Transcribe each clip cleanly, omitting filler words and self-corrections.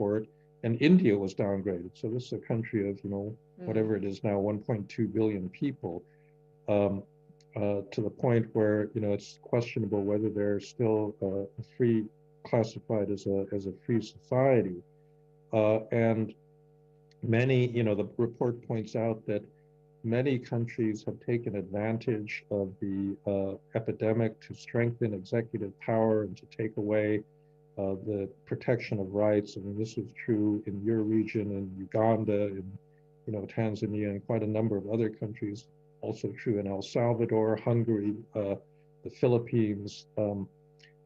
report, and India was downgraded. So this is a country of, whatever it is now, 1.2 billion people, to the point where, it's questionable whether they're still classified as a free society. And many, the report points out that many countries have taken advantage of the epidemic to strengthen executive power and to take away the protection of rights. I mean, this was true in your region, in Uganda, in Tanzania, and quite a number of other countries. Also true in El Salvador, Hungary, the Philippines.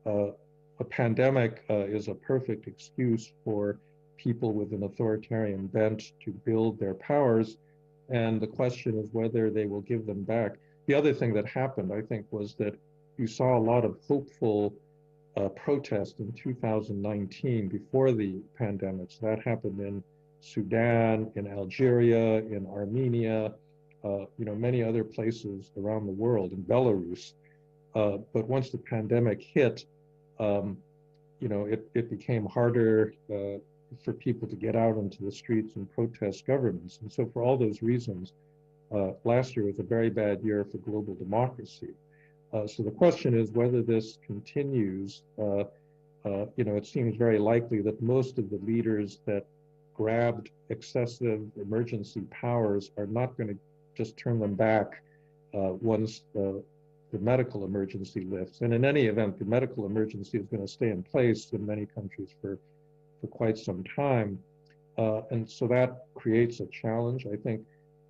A pandemic is a perfect excuse for people with an authoritarian bent to build their powers. And the question is whether they will give them back. The other thing that happened, I think, was that you saw a lot of hopeful protest in 2019 before the pandemic. So that happened in Sudan, in Algeria, in Armenia, many other places around the world, in Belarus. But once the pandemic hit, it became harder for people to get out into the streets and protest governments. And so for all those reasons, last year was a very bad year for global democracy. So the question is whether this continues. It seems very likely that most of the leaders that grabbed excessive emergency powers are not going to just turn them back once the medical emergency lifts. And in any event, the medical emergency is going to stay in place in many countries for quite some time. And so that creates a challenge. I think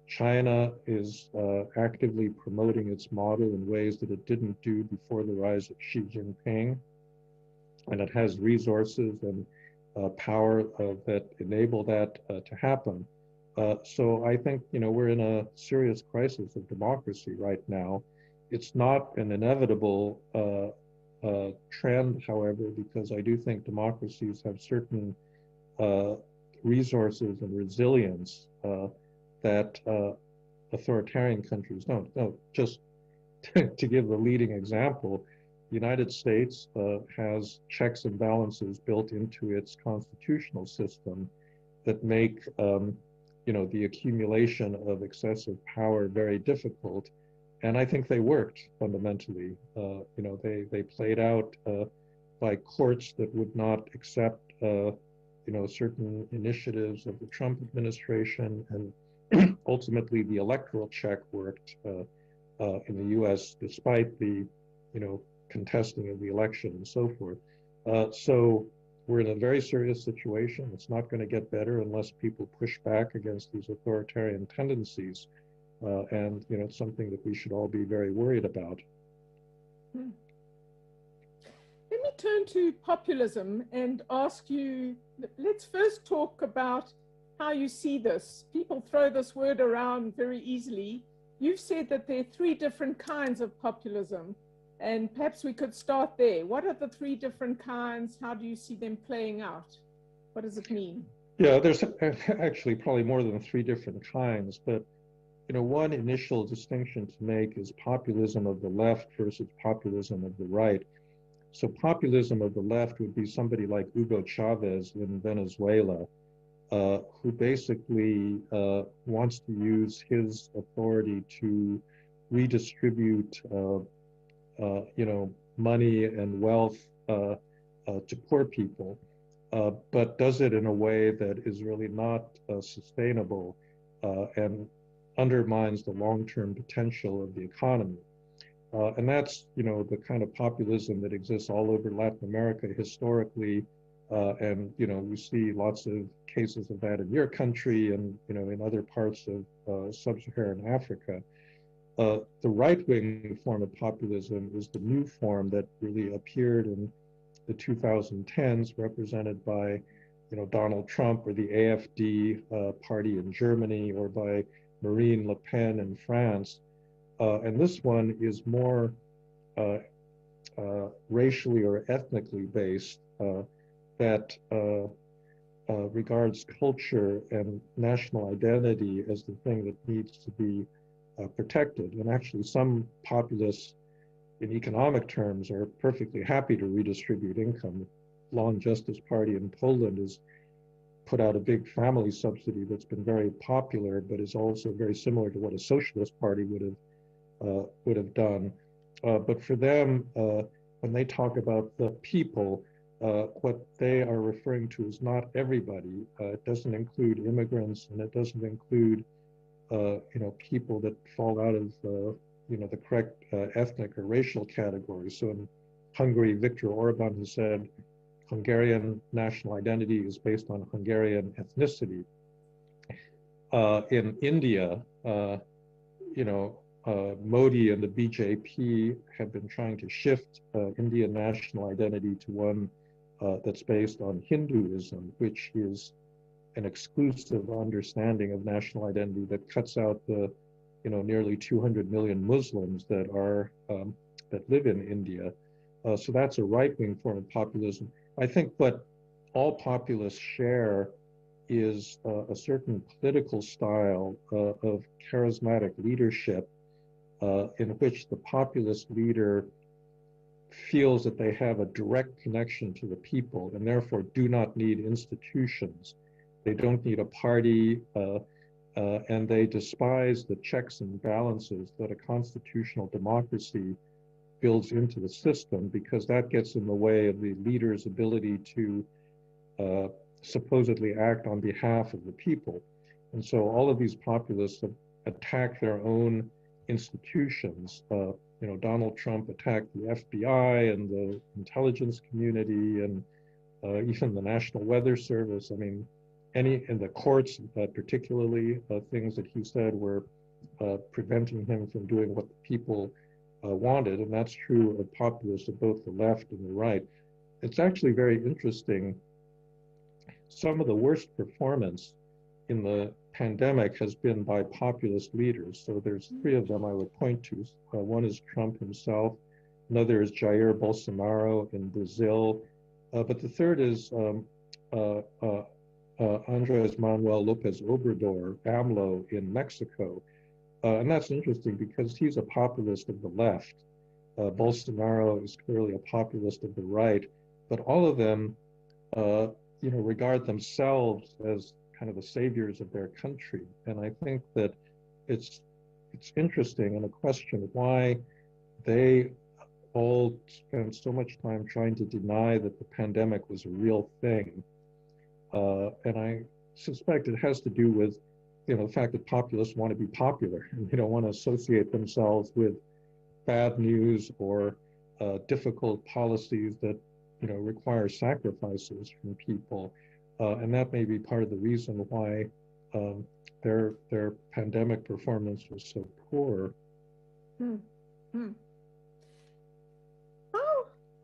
China is actively promoting its model in ways that it didn't do before the rise of Xi Jinping. And it has resources and power that enable that to happen. So I think, we're in a serious crisis of democracy right now. It's not an inevitable trend, however, because I do think democracies have certain resources and resilience that authoritarian countries don't. No, just to give the leading example, the United States has checks and balances built into its constitutional system that make the accumulation of excessive power very difficult. And I think they worked fundamentally. They played out by courts that would not accept certain initiatives of the Trump administration, and ultimately the electoral check worked in the U.S. despite the contesting of the election and so forth. So we're in a very serious situation. It's not going to get better unless people push back against these authoritarian tendencies. And it's something that we should all be very worried about. Let me turn to populism and ask you, let's first talk about how you see this. People throw this word around very easily. You've said that there are three different kinds of populism, and perhaps we could start there. What are the three different kinds? How do you see them playing out? What does it mean? Yeah, there's actually probably more than three different kinds, but one initial distinction to make is populism of the left versus populism of the right. So populism of the left would be somebody like Hugo Chavez in Venezuela, who basically wants to use his authority to redistribute, money and wealth to poor people, but does it in a way that is really not sustainable and undermines the long-term potential of the economy. And that's, the kind of populism that exists all over Latin America historically. And, we see lots of cases of that in your country and, in other parts of sub-Saharan Africa. The right-wing form of populism is the new form that really appeared in the 2010s, represented by, Donald Trump or the AfD party in Germany, or by Marine Le Pen in France. And this one is more racially or ethnically based, that regards culture and national identity as the thing that needs to be protected. And actually some populists in economic terms are perfectly happy to redistribute income. Long Justice Party in Poland is put out a big family subsidy that's been very popular, but is also very similar to what a socialist party would have done. But for them, when they talk about the people, what they are referring to is not everybody. It doesn't include immigrants, and it doesn't include people that fall out of the correct ethnic or racial categories. So in Hungary, Viktor Orban has said Hungarian national identity is based on Hungarian ethnicity. In India, Modi and the BJP have been trying to shift Indian national identity to one that's based on Hinduism, which is an exclusive understanding of national identity that cuts out the, nearly 200 million Muslims that live in India. So that's a right-wing form of populism. I think what all populists share is a certain political style of charismatic leadership in which the populist leader feels that they have a direct connection to the people and therefore do not need institutions. They don't need a party, and they despise the checks and balances that a constitutional democracy builds into the system, because that gets in the way of the leader's ability to supposedly act on behalf of the people. And so all of these populists attack their own institutions. Donald Trump attacked the FBI and the intelligence community and even the National Weather Service. I mean, in the courts, particularly things that he said were preventing him from doing what the people wanted. And that's true of populists of both the left and the right. It's actually very interesting. Some of the worst performance in the pandemic has been by populist leaders. So there's three of them I would point to. One is Trump himself. Another is Jair Bolsonaro in Brazil. But the third is Andres Manuel Lopez Obrador, AMLO, in Mexico. And that's interesting because he's a populist of the left. Bolsonaro is clearly a populist of the right. But all of them, regard themselves as kind of the saviors of their country. And I think that it's interesting and a question why they all spend so much time trying to deny that the pandemic was a real thing. And I suspect it has to do with, the fact that populists want to be popular and they don't want to associate themselves with bad news or difficult policies that, require sacrifices from people. And that may be part of the reason why their pandemic performance was so poor. I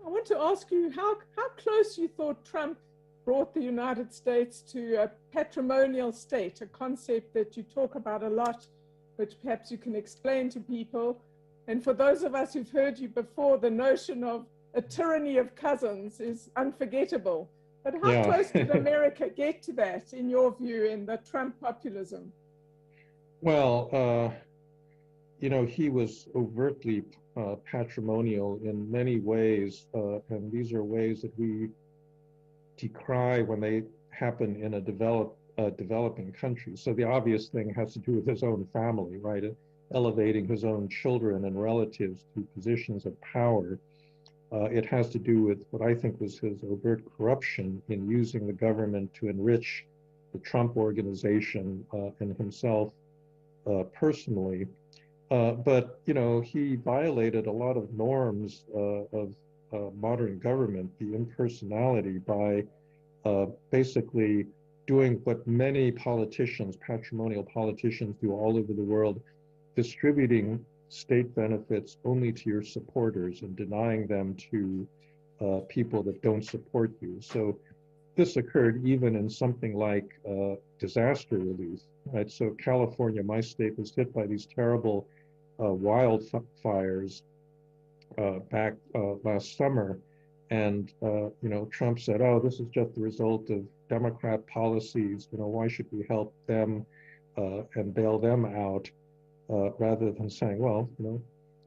want to ask you how close you thought Trump brought the United States to a patrimonial state, a concept that you talk about a lot, which perhaps you can explain to people. And for those of us who've heard you before, the notion of a tyranny of cousins is unforgettable. But how close did America get to that, in your view, in the Trump populism? Well, he was overtly patrimonial in many ways, and these are ways that we decry when they happen in a developing country. So the obvious thing has to do with his own family, right? Elevating his own children and relatives to positions of power. It has to do with what I think was his overt corruption in using the government to enrich the Trump organization and himself personally. But, he violated a lot of norms of modern government, the impersonality, by basically doing what many politicians, patrimonial politicians, do all over the world, distributing state benefits only to your supporters and denying them to people that don't support you. So this occurred even in something like disaster relief, right? So California, my state, was hit by these terrible wildfires back last summer. And, Trump said, oh, this is just the result of Democrat policies. Why should we help them and bail them out? Rather than saying, well,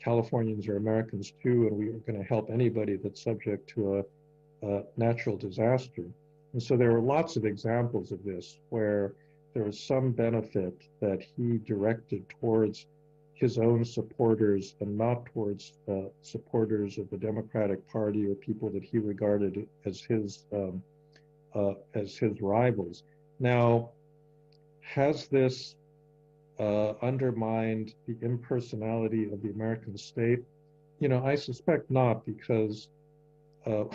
Californians are Americans too, and we are going to help anybody that's subject to a natural disaster. And so there were lots of examples of this where there was some benefit that he directed towards his own supporters and not towards supporters of the Democratic Party or people that he regarded as his rivals. Now, has this undermined the impersonality of the American state? You know, I suspect not, because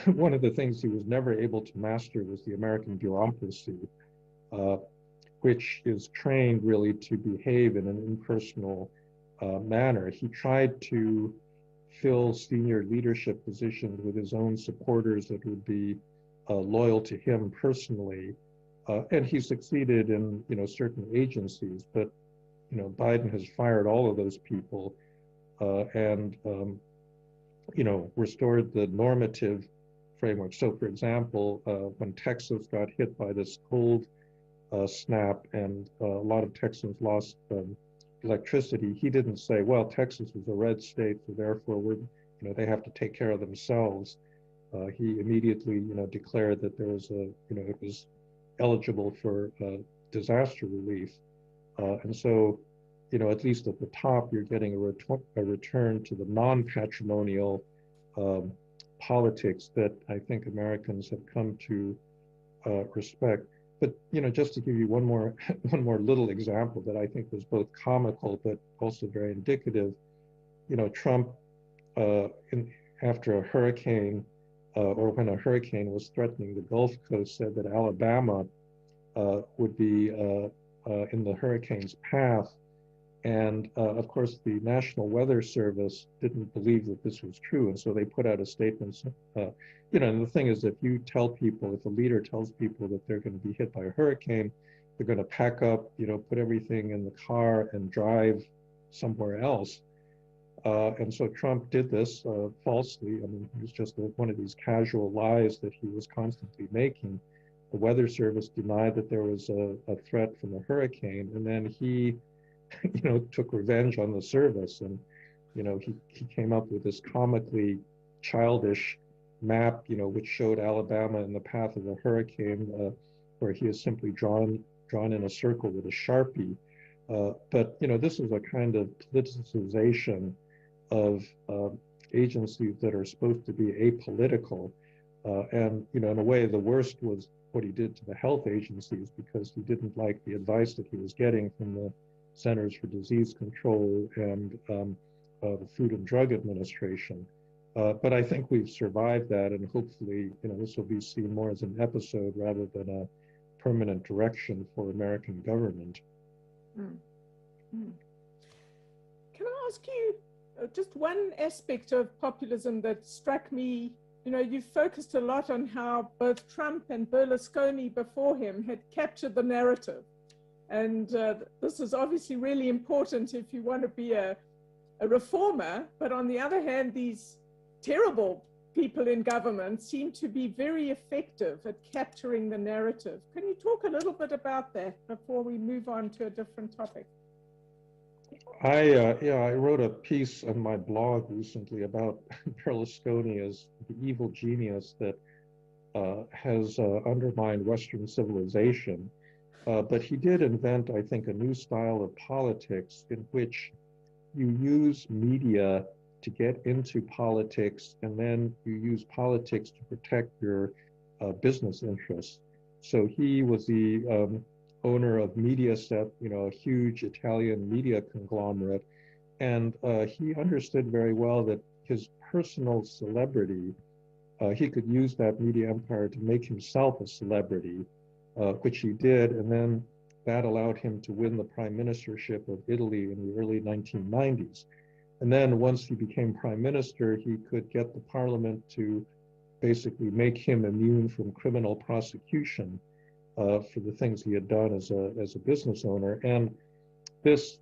one of the things he was never able to master was the American bureaucracy, which is trained really to behave in an impersonal manner. He tried to fill senior leadership positions with his own supporters that would be loyal to him personally, and he succeeded in certain agencies. But Biden has fired all of those people and restored the normative framework. So, for example, when Texas got hit by this cold snap and a lot of Texans lost electricity, he didn't say, well, Texas is a red state, so therefore they have to take care of themselves. He immediately declared that there was it was eligible for disaster relief. And so, at least at the top, you're getting a return to the non-patrimonial politics that I think Americans have come to respect. But just to give you one more little example that I think was both comical but also very indicative, Trump, after a hurricane or when a hurricane was threatening the Gulf Coast, said that Alabama would be in the hurricane's path. And of course, the National Weather Service didn't believe that this was true. And so they put out a statement, and the thing is, if a leader tells people that they're going to be hit by a hurricane, they're going to pack up, put everything in the car and drive somewhere else. And so Trump did this falsely. I mean, it was just one of these casual lies that he was constantly making. The Weather Service denied that there was a threat from a hurricane, and then he took revenge on the service, and he came up with this comically childish map, which showed Alabama in the path of a hurricane, where he has simply drawn in a circle with a Sharpie. But this is a kind of politicization of agencies that are supposed to be apolitical, and in a way, the worst was what he did to the health agencies, because he didn't like the advice that he was getting from the Centers for Disease Control and the Food and Drug Administration. But I think we've survived that, and hopefully, this will be seen more as an episode rather than a permanent direction for American government. Mm. Mm. Can I ask you just one aspect of populism that struck me? You've focused a lot on how both Trump and Berlusconi before him had captured the narrative. And this is obviously really important if you want to be a reformer. But on the other hand, these terrible people in government seem to be very effective at capturing the narrative. Can you talk a little bit about that before we move on to a different topic? I wrote a piece on my blog recently about Berlusconi as the evil genius that has undermined Western civilization. But he did invent, I think, a new style of politics in which you use media to get into politics, and then you use politics to protect your business interests. So he was the owner of Mediaset, a huge Italian media conglomerate, and he understood very well that his personal celebrity, he could use that media empire to make himself a celebrity, which he did, and then that allowed him to win the prime ministership of Italy in the early 1990s. And then once he became prime minister, he could get the parliament to basically make him immune from criminal prosecution for the things he had done as a business owner. And this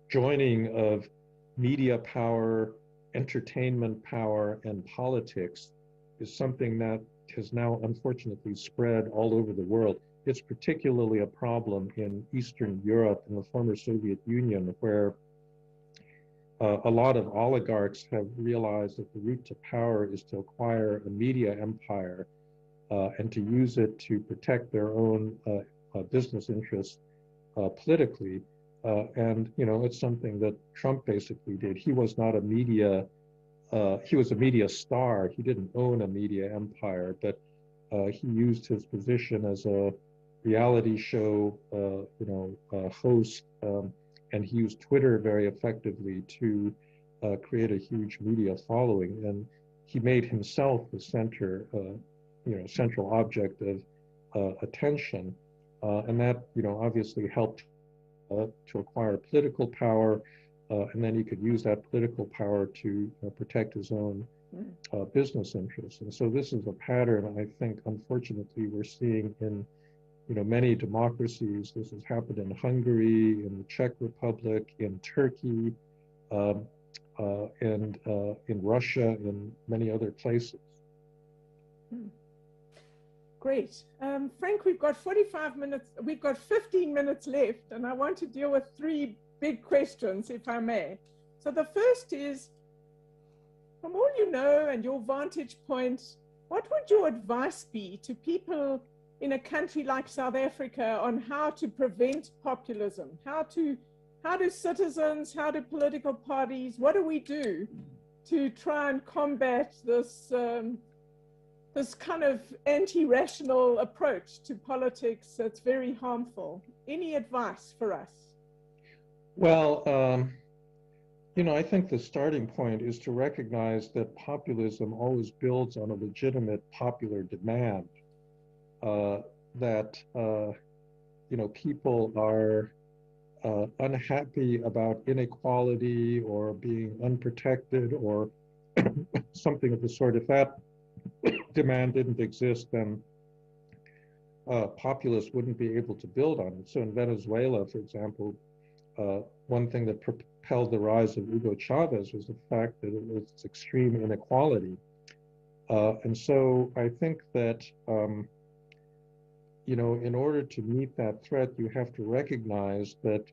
joining of media power, entertainment power, and politics is something that has now unfortunately spread all over the world. It's particularly a problem in Eastern Europe and the former Soviet Union, where a lot of oligarchs have realized that the route to power is to acquire a media empire. and to use it to protect their own business interests politically. And, you know, it's something that Trump basically did. He was not a media, he was a media star. He didn't own a media empire, but he used his position as a reality show, host, and he used Twitter very effectively to create a huge media following. And he made himself the central object of attention, and that, obviously helped to acquire political power, and then he could use that political power to protect his own business interests. And so this is a pattern I think, unfortunately, we're seeing in many democracies. This has happened in Hungary, in the Czech Republic, in Turkey, and in Russia, in many other places. Great. Frank, we've got 45 minutes, we've got 15 minutes left, and I want to deal with 3 big questions, if I may. So the first is, from all you know and your vantage point, what would your advice be to people in a country like South Africa on how to prevent populism? How do citizens, how do political parties, what do we do to try and combat this this kind of anti-rational approach to politics that's very harmful? Any advice for us? Well, I think the starting point is to recognize that populism always builds on a legitimate popular demand, that people are unhappy about inequality or being unprotected or something of the sort. If that demand didn't exist, then populists wouldn't be able to build on it. So in Venezuela, for example, one thing that propelled the rise of Hugo Chavez was the fact that it was extreme inequality. And so I think that, in order to meet that threat, you have to recognize that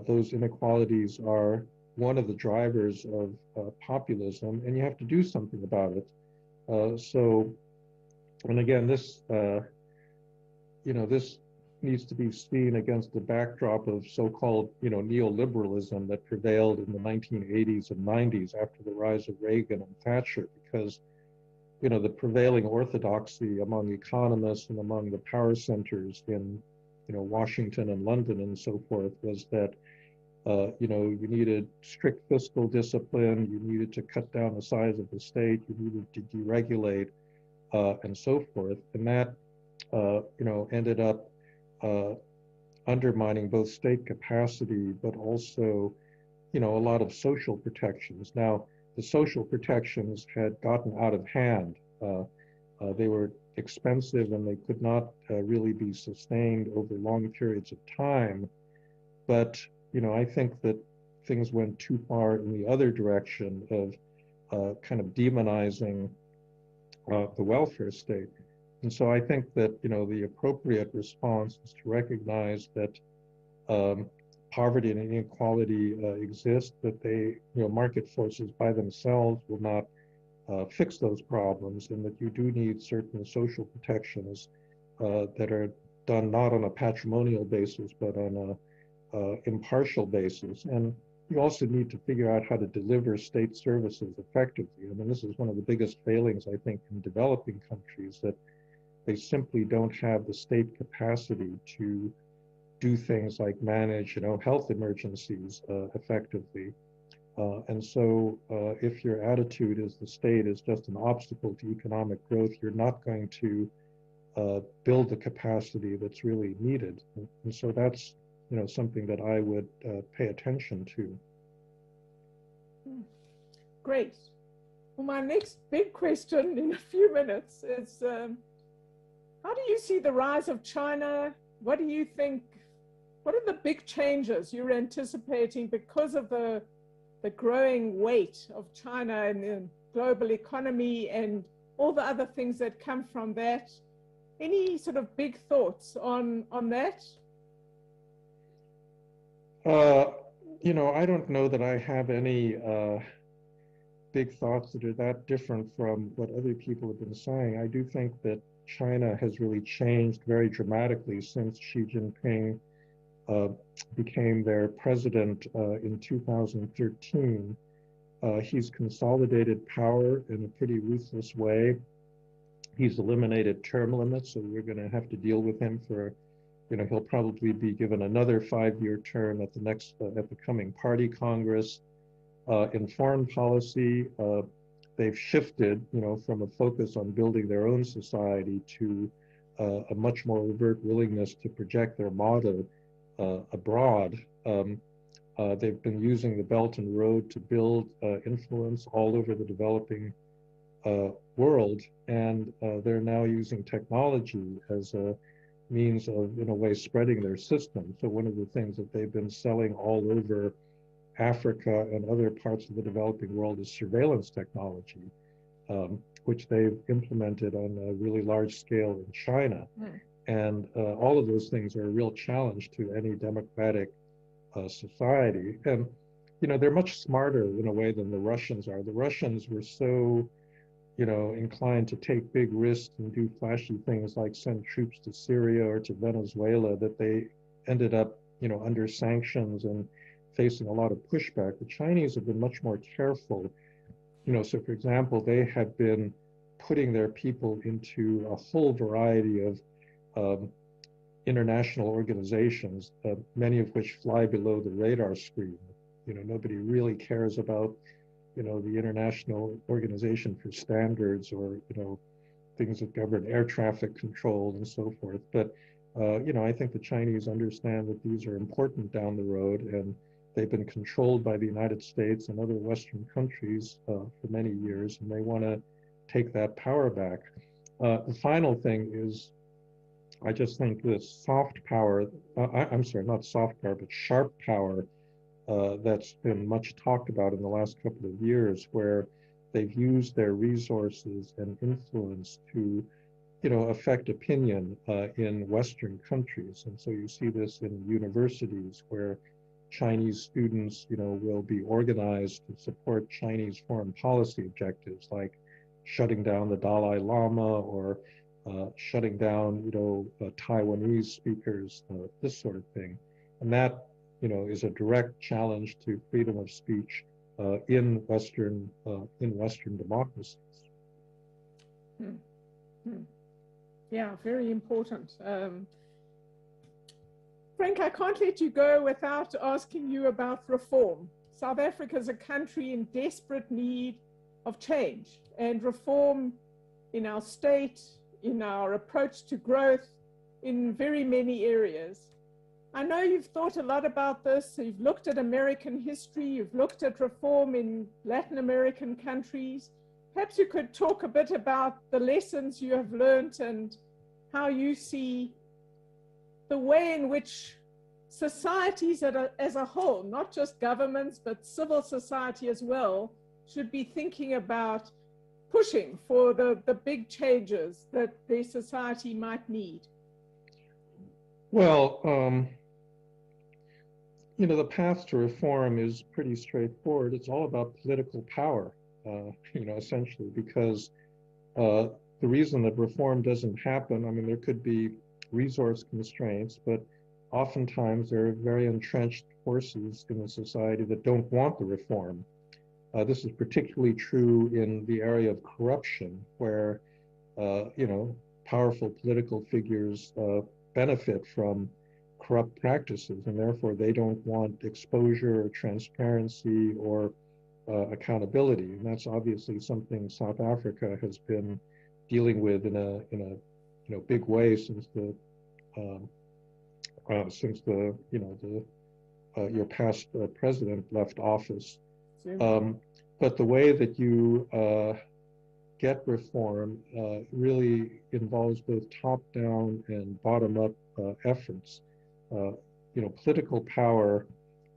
those inequalities are one of the drivers of populism, and you have to do something about it. And again, this, this needs to be seen against the backdrop of so-called, neoliberalism that prevailed in the 1980s and 90s after the rise of Reagan and Thatcher, because, the prevailing orthodoxy among economists and among the power centers in, Washington and London and so forth was that, you needed strict fiscal discipline, you needed to cut down the size of the state, you needed to deregulate, and so forth. And that, ended up undermining both state capacity, but also, a lot of social protections. Now, the social protections had gotten out of hand. They were expensive and they could not really be sustained over long periods of time. But, I think that things went too far in the other direction of kind of demonizing the welfare state. And so I think that, the appropriate response is to recognize that poverty and inequality exist, that they, market forces by themselves will not fix those problems, and that you do need certain social protections that are done not on a patrimonial basis, but on a impartial basis. And you also need to figure out how to deliver state services effectively. I mean, this is one of the biggest failings, I think, in developing countries, that they simply don't have the state capacity to do things like manage, health emergencies effectively. And so if your attitude is the state is just an obstacle to economic growth, you're not going to build the capacity that's really needed. And so that's, something that I would pay attention to. Great. Well, my next big question in a few minutes is, how do you see the rise of China? What do you think, what are the big changes you're anticipating because of the growing weight of China in the global economy and all the other things that come from that? Any sort of big thoughts on that? I don't know that I have any big thoughts that are that different from what other people have been saying. I do think that China has really changed very dramatically since Xi Jinping became their president in 2013. He's consolidated power in a pretty ruthless way. He's eliminated term limits, so we're going to have to deal with him for, he'll probably be given another 5-year term at the coming party Congress. In foreign policy, they've shifted, from a focus on building their own society to a much more overt willingness to project their model abroad. They've been using the Belt and Road to build influence all over the developing world, and they're now using technology as a means of, in a way, spreading their system. So one of the things that they've been selling all over Africa and other parts of the developing world is surveillance technology, which they've implemented on a really large scale in China. And all of those things are a real challenge to any democratic society. And, they're much smarter in a way than the Russians are. The Russians were so, inclined to take big risks and do flashy things like send troops to Syria or to Venezuela that they ended up, under sanctions and facing a lot of pushback. The Chinese have been much more careful. So for example, they have been putting their people into a whole variety of international organizations, many of which fly below the radar screen. Nobody really cares about, the International Organization for Standards or, things that govern air traffic control and so forth. But, I think the Chinese understand that these are important down the road, and they've been controlled by the United States and other Western countries for many years, and they want to take that power back. The final thing is, I just think this soft power, I'm sorry, not soft power, but sharp power that's been much talked about in the last couple of years, where they've used their resources and influence to, affect opinion in Western countries. And so you see this in universities where Chinese students, will be organized to support Chinese foreign policy objectives, like shutting down the Dalai Lama or shutting down, Taiwanese speakers, this sort of thing. And that, is a direct challenge to freedom of speech in Western democracies. Yeah, very important. Frank, I can't let you go without asking you about reform. South Africa is a country in desperate need of change and reform in our state, in our approach to growth, in very many areas. I know you've thought a lot about this. You've looked at American history. You've looked at reform in Latin American countries. Perhaps you could talk a bit about the lessons you have learned and how you see the way in which societies as a whole, not just governments, but civil society as well, should be thinking about pushing for the big changes that their society might need. Well, the path to reform is pretty straightforward. It's all about political power, essentially, because the reason that reform doesn't happen, there could be resource constraints, but oftentimes there are very entrenched forces in the society that don't want the reform. This is particularly true in the area of corruption, where, powerful political figures benefit from corrupt practices, and therefore they don't want exposure or transparency or accountability. And that's obviously something South Africa has been dealing with in a big way since your past president left office. But the way that you get reform really involves both top-down and bottom-up efforts. Political power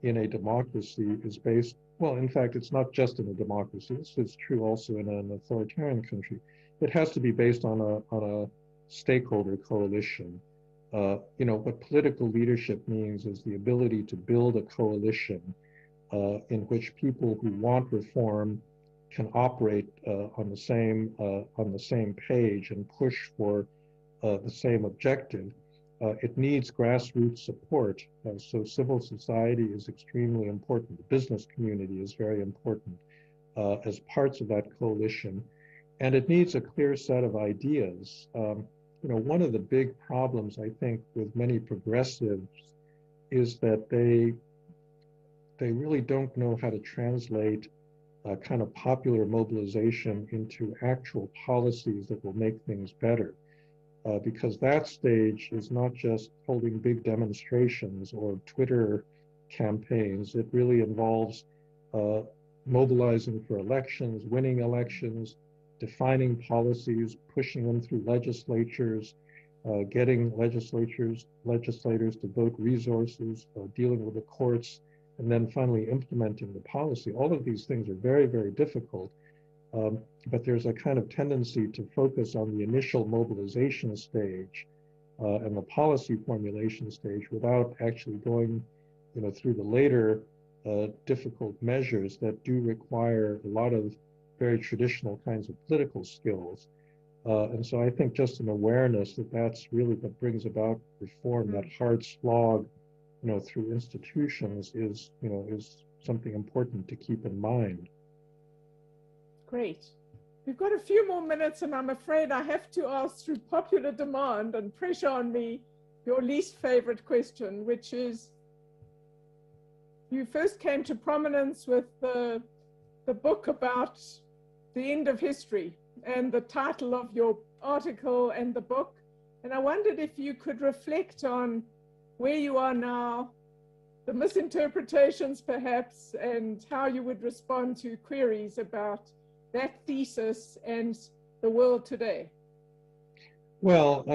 in a democracy is based, well, in fact, it's not just in a democracy. This is true also in an authoritarian country. It has to be based on a stakeholder coalition. What political leadership means is the ability to build a coalition in which people who want reform can operate on the same page and push for the same objective. It needs grassroots support. So civil society is extremely important. The business community is very important as parts of that coalition. And it needs a clear set of ideas. One of the big problems, I think, with many progressives is that they really don't know how to translate kind of popular mobilization into actual policies that will make things better. Because that stage is not just holding big demonstrations or Twitter campaigns. It really involves mobilizing for elections, winning elections, defining policies, pushing them through legislatures, getting legislators to vote resources, dealing with the courts, and then finally implementing the policy. All of these things are very, very difficult. But there's a kind of tendency to focus on the initial mobilization stage and the policy formulation stage without actually going, through the later difficult measures that do require a lot of very traditional kinds of political skills. And so I think just an awareness that that's really what brings about reform, that hard slog, through institutions is something important to keep in mind. Great. We've got a few more minutes, and I'm afraid I have to ask, through popular demand and pressure on me, your least favorite question, which is, you first came to prominence with the book about the end of history and the title of your article and the book. And I wondered if you could reflect on where you are now, the misinterpretations perhaps, and how you would respond to queries about that thesis and the world today. Well,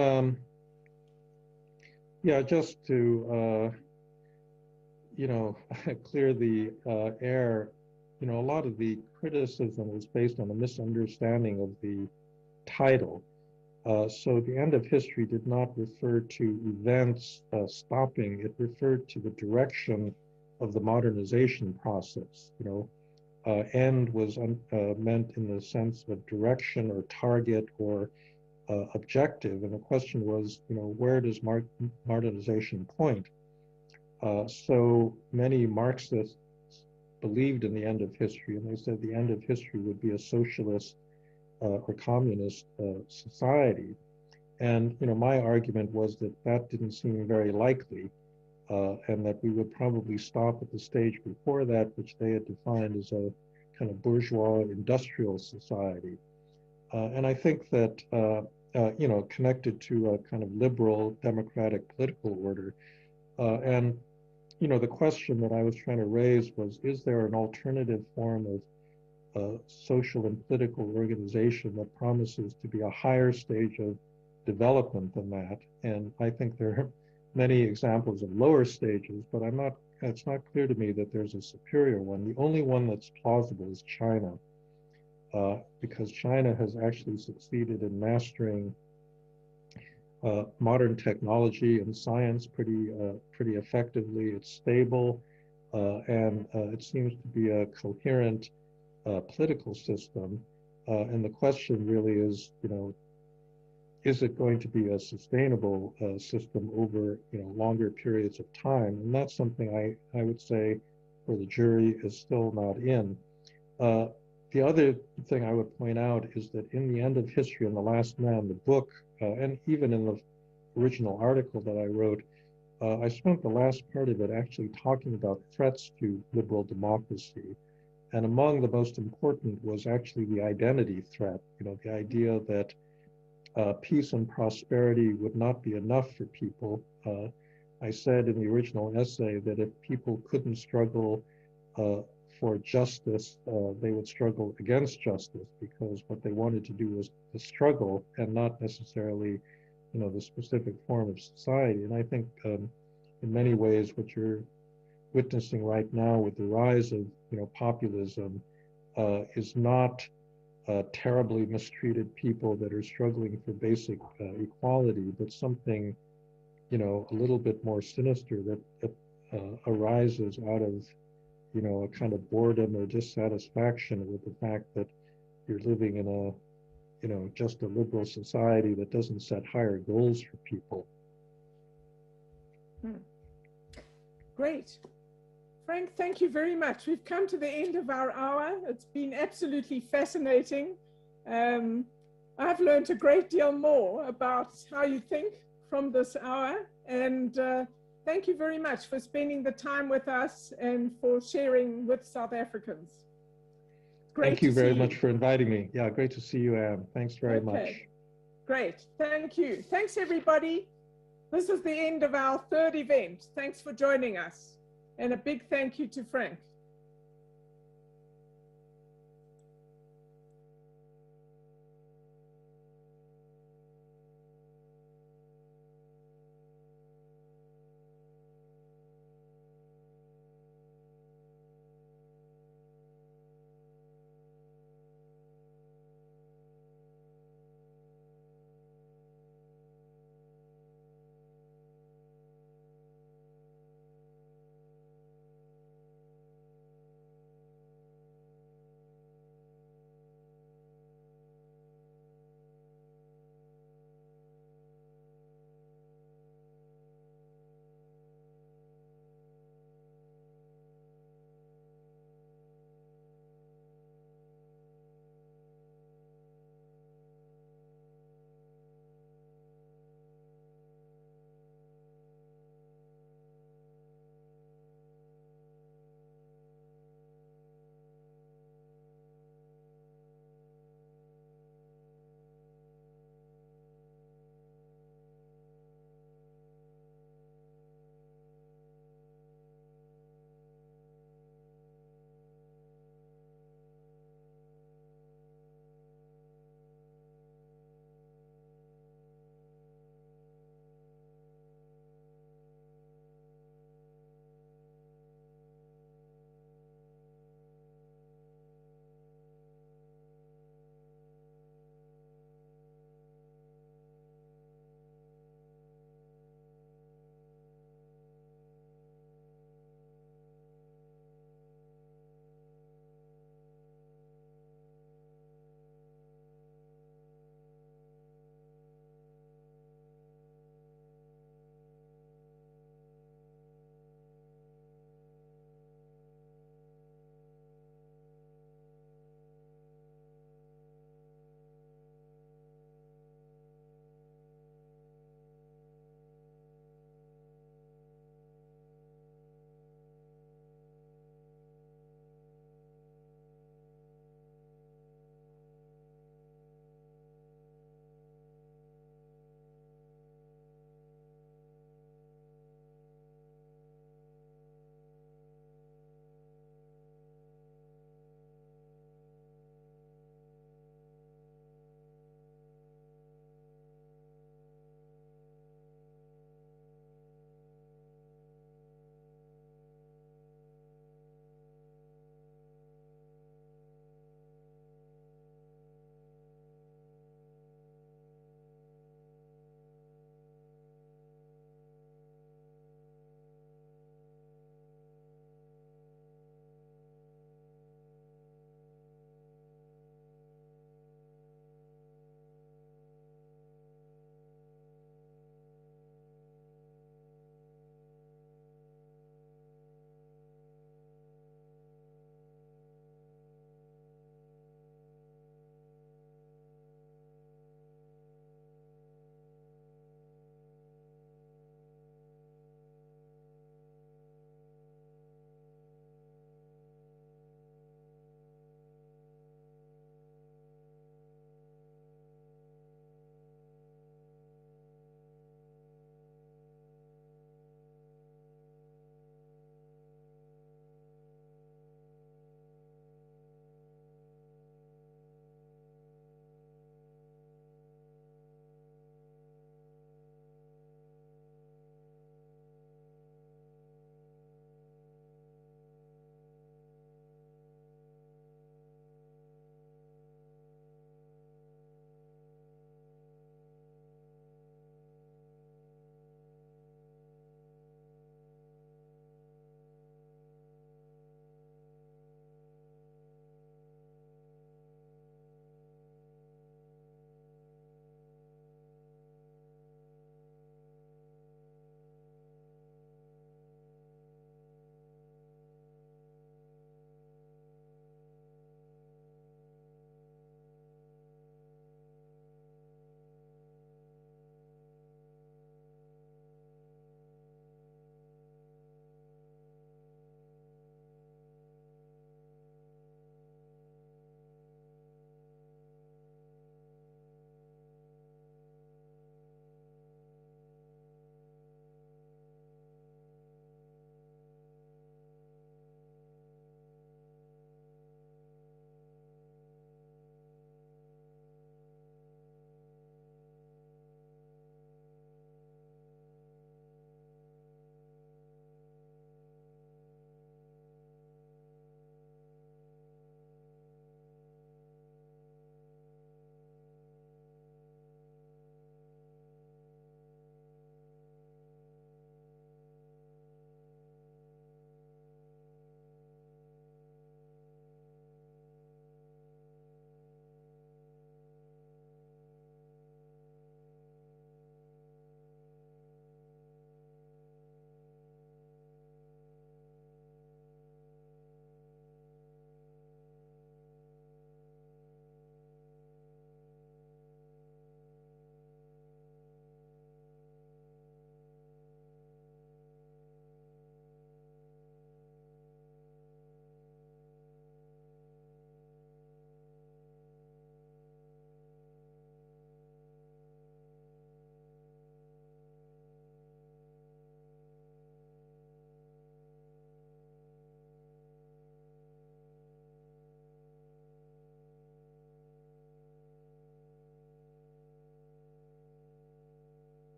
yeah, just to, clear the air, a lot of the criticism was based on a misunderstanding of the title. So the end of history did not refer to events stopping. It referred to the direction of the modernization process. End was meant in the sense of direction or target or objective. And the question was, where does modernization point? So many Marxists believed in the end of history, and they said the end of history would be a socialist or communist society. And my argument was that that didn't seem very likely, and that we would probably stop at the stage before that, which they had defined as a kind of bourgeois industrial society. And I think that, connected to a kind of liberal democratic political order. And the question that I was trying to raise was, is there an alternative form of social and political organization that promises to be a higher stage of development than that? And I think there are many examples of lower stages, but it's not clear to me that there's a superior one. The only one that's plausible is China, because China has actually succeeded in mastering modern technology and science pretty effectively. It's stable, and it seems to be a coherent political system. And the question really is, is it going to be a sustainable system over longer periods of time? And that's something I would say where the jury is still not in. The other thing I would point out is that in The End of History and The Last Man, the book, and even in the original article that I wrote, I spent the last part of it actually talking about threats to liberal democracy. And among the most important was actually the identity threat, the idea that peace and prosperity would not be enough for people. I said in the original essay that if people couldn't struggle for justice, they would struggle against justice, because what they wanted to do was to struggle and not necessarily, the specific form of society. And I think in many ways what you're witnessing right now with the rise of, populism is not terribly mistreated people that are struggling for basic equality, but something, a little bit more sinister that arises out of, a kind of boredom or dissatisfaction with the fact that you're living in you know, just a liberal society that doesn't set higher goals for people. Great. Frank, thank you very much. We've come to the end of our hour. It's been absolutely fascinating. I've learned a great deal more about how you think from this hour. And thank you very much for spending the time with us and for sharing with South Africans. Thank you very much for inviting me. Yeah, great to see you, Ann. Thanks very much. Great. Thank you. Thanks, everybody. This is the end of our third event. Thanks for joining us. And a big thank you to Frank.